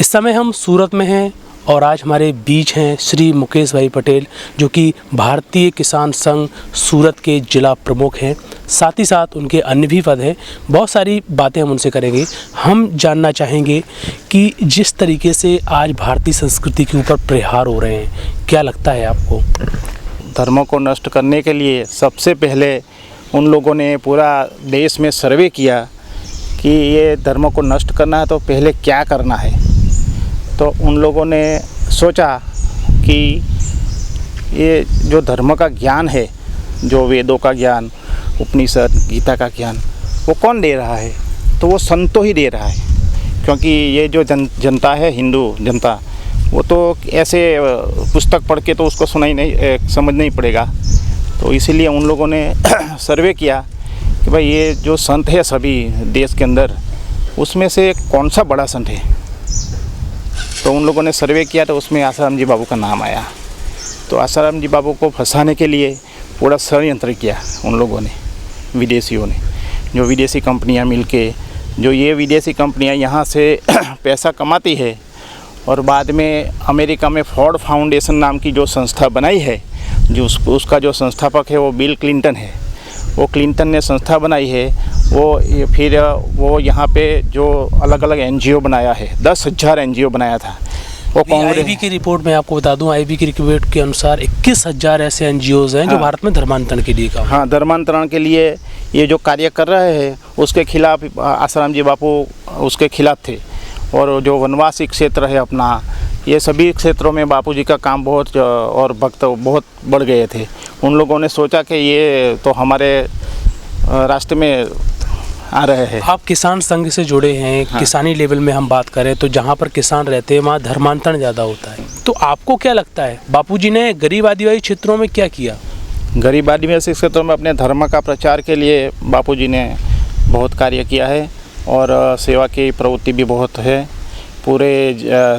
इस समय हम सूरत में हैं और आज हमारे बीच हैं श्री मुकेश भाई पटेल, जो कि भारतीय किसान संघ सूरत के जिला प्रमुख हैं। साथ ही साथ उनके अन्य भी पद हैं। बहुत सारी बातें हम उनसे करेंगे। हम जानना चाहेंगे कि जिस तरीके से आज भारतीय संस्कृति के ऊपर प्रहार हो रहे हैं, क्या लगता है आपको? धर्मों को नष्ट करने के लिए सबसे पहले उन लोगों ने पूरा देश में सर्वे किया कि ये धर्मों को नष्ट करना है तो पहले क्या करना है। तो उन लोगों ने सोचा कि ये जो धर्म का ज्ञान है, जो वेदों का ज्ञान, उपनिषद, गीता का ज्ञान, वो कौन दे रहा है? तो वो संतों ही दे रहा है। क्योंकि ये जो जनता है, हिंदू जनता, वो तो ऐसे पुस्तक पढ़ के तो उसको समझ नहीं पड़ेगा। तो इसीलिए उन लोगों ने सर्वे किया कि भाई ये जो संत है सभी देश के अंदर, उसमें से कौन सा बड़ा संत है। तो उन लोगों ने सर्वे किया तो उसमें आसाराम जी बाबू का नाम आया। तो आसाराम जी बाबू को फंसाने के लिए पूरा षड्यंत्र किया उन लोगों ने, विदेशियों ने, जो विदेशी कंपनियां मिलके, जो ये विदेशी कंपनियां यहाँ से पैसा कमाती है और बाद में अमेरिका में फोर्ड फाउंडेशन नाम की जो संस्था बनाई है, जो उसका जो संस्थापक है वो बिल क्लिंटन है। वो क्लिंटन ने संस्था बनाई है। फिर वो यहाँ पे जो अलग अलग एनजीओ बनाया है, 10,000 एनजीओ बनाया था। वो कांग्रेस आईबी की रिपोर्ट में आपको बता दूं, आईबी की रिपोर्ट के अनुसार 21,000 ऐसे एनजीओज हैं जो भारत में धर्मांतरण के लिए काम, हाँ, धर्मांतरण के लिए ये जो कार्य कर रहे हैं, उसके खिलाफ आसाराम जी बापू उसके खिलाफ थे। और जो वनवासी क्षेत्र है अपना, ये सभी क्षेत्रों में बापूजी का काम बहुत और भक्त बहुत बढ़ गए थे। उन लोगों ने सोचा कि ये तो हमारे रास्ते में आ रहे हैं। आप किसान संघ से जुड़े हैं, हाँ। किसानी लेवल में हम बात करें तो जहाँ पर किसान रहते हैं वहाँ धर्मांतरण ज़्यादा होता है। तो आपको क्या लगता है बापूजी ने गरीब आदिवासी क्षेत्रों में क्या किया? गरीब आदिवासी क्षेत्रों में अपने धर्म का प्रचार के लिए बापूजी ने बहुत कार्य किया है और सेवा की प्रवृत्ति भी बहुत है। पूरे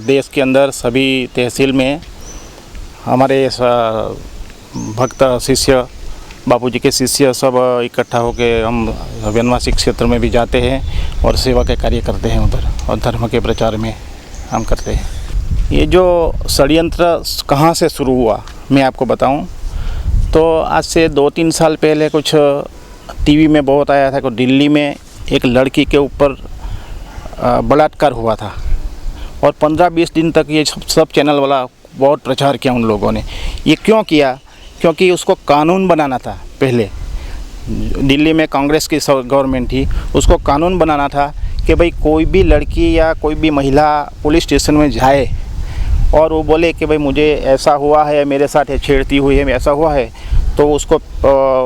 देश के अंदर सभी तहसील में हमारे भक्त शिष्य, बापूजी के शिष्य सब इकट्ठा होकर हम वनवासी क्षेत्र में भी जाते हैं और सेवा के कार्य करते हैं उधर, और धर्म के प्रचार में हम करते हैं। ये जो षड्यंत्र कहाँ से शुरू हुआ मैं आपको बताऊं तो आज से 2-3 साल पहले कुछ टीवी में बहुत आया था कि दिल्ली में एक लड़की के ऊपर बलात्कार हुआ था और 15-20 दिन तक ये सब चैनल वाला बहुत प्रचार किया उन लोगों ने। ये क्यों किया? क्योंकि उसको कानून बनाना था। पहले दिल्ली में कांग्रेस की गवर्नमेंट थी, उसको कानून बनाना था कि भाई कोई भी लड़की या कोई भी महिला पुलिस स्टेशन में जाए और वो बोले कि भाई मुझे ऐसा हुआ है, मेरे साथ छेड़ती हुई है, ऐसा हुआ है, तो उसको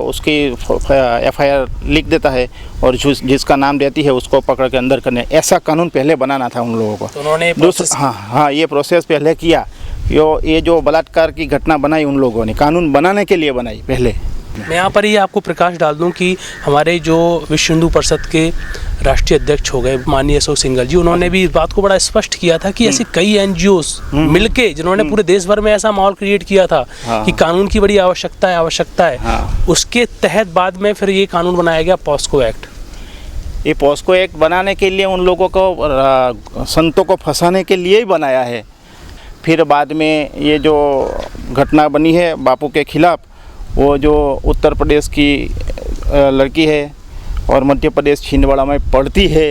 उसकी एफआईआर लिख देता है और जिसका नाम देती है उसको पकड़ के अंदर करने। ऐसा कानून पहले बनाना था उन लोगों को। तो उन्होंने हाँ, ये प्रोसेस पहले किया। ये जो बलात्कार की घटना बनाई उन लोगों ने कानून बनाने के लिए बनाई पहले। मैं यहाँ पर ही आपको प्रकाश डाल दूं कि हमारे जो विश्व हिंदू परिषद के राष्ट्रीय अध्यक्ष हो गए माननीय अशोक सिंघल जी, उन्होंने भी इस बात को बड़ा स्पष्ट किया था कि ऐसे कई एनजीओस मिलके जिन्होंने पूरे देश भर में ऐसा माहौल क्रिएट किया था कि कानून की बड़ी आवश्यकता है। उसके तहत बाद में फिर ये कानून बनाया गया, पॉस्को एक्ट। ये पॉस्को एक्ट बनाने के लिए उन लोगों को, संतों को फंसाने के लिए ही बनाया है। फिर बाद में ये जो घटना बनी है बापू के खिलाफ, वो जो उत्तर प्रदेश की लड़की है और मध्य प्रदेश छिंदवाड़ा में पढ़ती है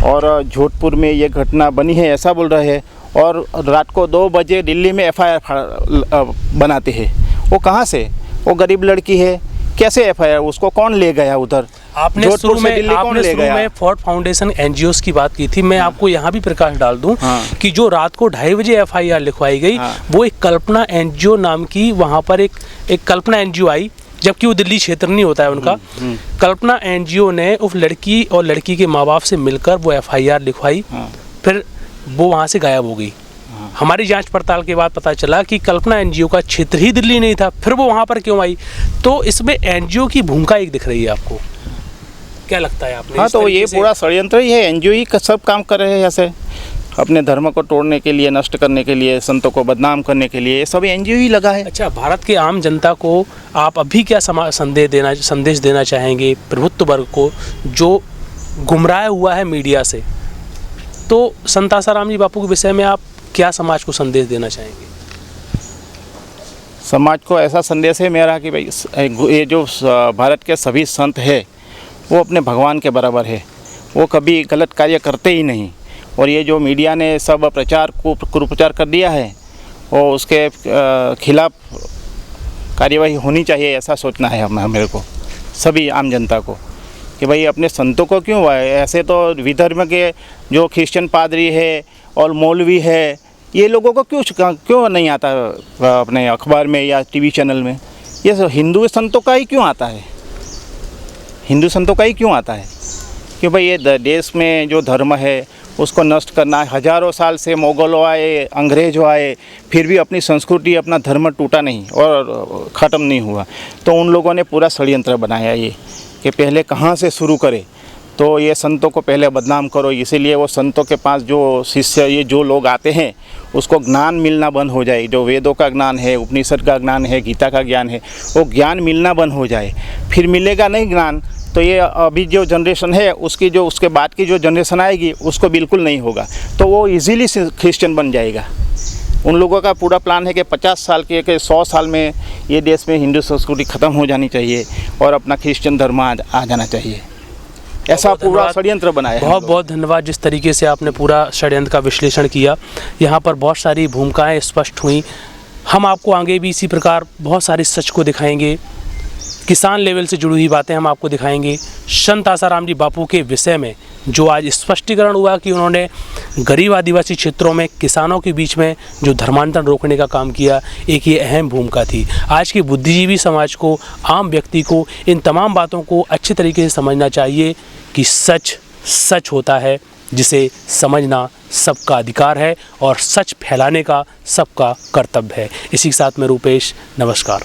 और जोधपुर में ये घटना बनी है ऐसा बोल रहे हैं और रात को 2 बजे दिल्ली में एफआईआर बनाते हैं। वो कहाँ से? वो गरीब लड़की है, कैसे एफआईआर? उसको कौन ले गया उधर? आपने शुरू में फोर्ड फाउंडेशन एनजीओस की बात की थी। मैं आपको यहाँ भी प्रकाश डाल दूं कि जो रात को 2:30 बजे एफआईआर लिखवाई गई, वो एक कल्पना एनजीओ नाम की, वहाँ पर एक कल्पना एनजीओ आई, जबकि वो दिल्ली क्षेत्र नहीं होता है उनका। कल्पना एनजीओ ने उस लड़की और लड़की के माँ बाप से मिलकर वो एफआईआर लिखवाई, फिर वो वहाँ से गायब हो गई। हमारी जांच पड़ताल के बाद पता चला कि कल्पना एनजीओ का क्षेत्र ही दिल्ली नहीं था, फिर वो वहाँ पर क्यों आई? तो इसमें एनजीओ की भूमिका एक दिख रही है आपको, क्या लगता है आपने? हाँ, तो ये पूरा षड्यंत्र ही है। एनजीओ ही सब काम कर रहे हैं ऐसे, अपने धर्म को तोड़ने के लिए, नष्ट करने के लिए, संतों को बदनाम करने के लिए, सब एनजीओ ही लगा है। अच्छा, भारत के आम जनता को आप अभी क्या संदेश देना चाहेंगे प्रभुत्व वर्ग को जो गुमराह हुआ है मीडिया से? तो संत आसाराम जी बापू के विषय में आप क्या समाज को संदेश देना चाहेंगे? समाज को ऐसा संदेश है मेरा कि भाई ये जो भारत के सभी संत हैं वो अपने भगवान के बराबर है, वो कभी गलत कार्य करते ही नहीं। और ये जो मीडिया ने सब प्रचार कुप्रचार कर दिया है और उसके खिलाफ कार्यवाही होनी चाहिए, ऐसा सोचना है मेरे को, सभी आम जनता को, कि भाई अपने संतों को क्यों हुआ है ऐसे। तो विधर्म के जो क्रिश्चियन पादरी है और मौलवी है, ये लोगों को क्यों नहीं आता अपने अखबार में या टीवी चैनल में? ये हिंदू संतों का ही क्यों आता है? हिंदू संतों का ही क्यों आता है? कि भाई ये देश में जो धर्म है उसको नष्ट करना है। हज़ारों साल से मुग़ल आए, अंग्रेज आए, फिर भी अपनी संस्कृति, अपना धर्म टूटा नहीं और ख़त्म नहीं हुआ। तो उन लोगों ने पूरा षड्यंत्र बनाया ये कि पहले कहाँ से शुरू करें, तो ये संतों को पहले बदनाम करो। इसीलिए वो संतों के पास जो शिष्य, ये जो लोग आते हैं, उसको ज्ञान मिलना बंद हो जाए। जो वेदों का ज्ञान है, उपनिषद का ज्ञान है, गीता का ज्ञान है, वो ज्ञान मिलना बंद हो जाए। फिर मिलेगा नहीं ज्ञान तो ये अभी जो जनरेशन है उसकी जो उसके बाद की जो जनरेशन आएगी उसको बिल्कुल नहीं होगा, तो वो इजीली क्रिश्चियन बन जाएगा। उन लोगों का पूरा प्लान है कि 50 साल के 100 साल में ये देश में हिंदू संस्कृति ख़त्म हो जानी चाहिए और अपना क्रिश्चियन धर्म आ जाना चाहिए। ऐसा पूरा षड्यंत्र बनाया है। बहुत बहुत धन्यवाद जिस तरीके से आपने पूरा षड्यंत्र का विश्लेषण किया। यहाँ पर बहुत सारी भूमिकाएं स्पष्ट हुई। हम आपको आगे भी इसी प्रकार बहुत सारी सच को दिखाएंगे, किसान लेवल से जुड़ी हुई बातें हम आपको दिखाएंगे। संत आसाराम जी बापू के विषय में जो आज स्पष्टीकरण हुआ कि उन्होंने गरीब आदिवासी क्षेत्रों में किसानों के बीच में जो धर्मांतरण रोकने का काम किया, एक ये अहम भूमिका थी। आज के बुद्धिजीवी समाज को, आम व्यक्ति को इन तमाम बातों को अच्छे तरीके से समझना चाहिए कि सच सच होता है, जिसे समझना सबका अधिकार है और सच फैलाने का सबका कर्तव्य है। इसी के साथ में रूपेश, नमस्कार।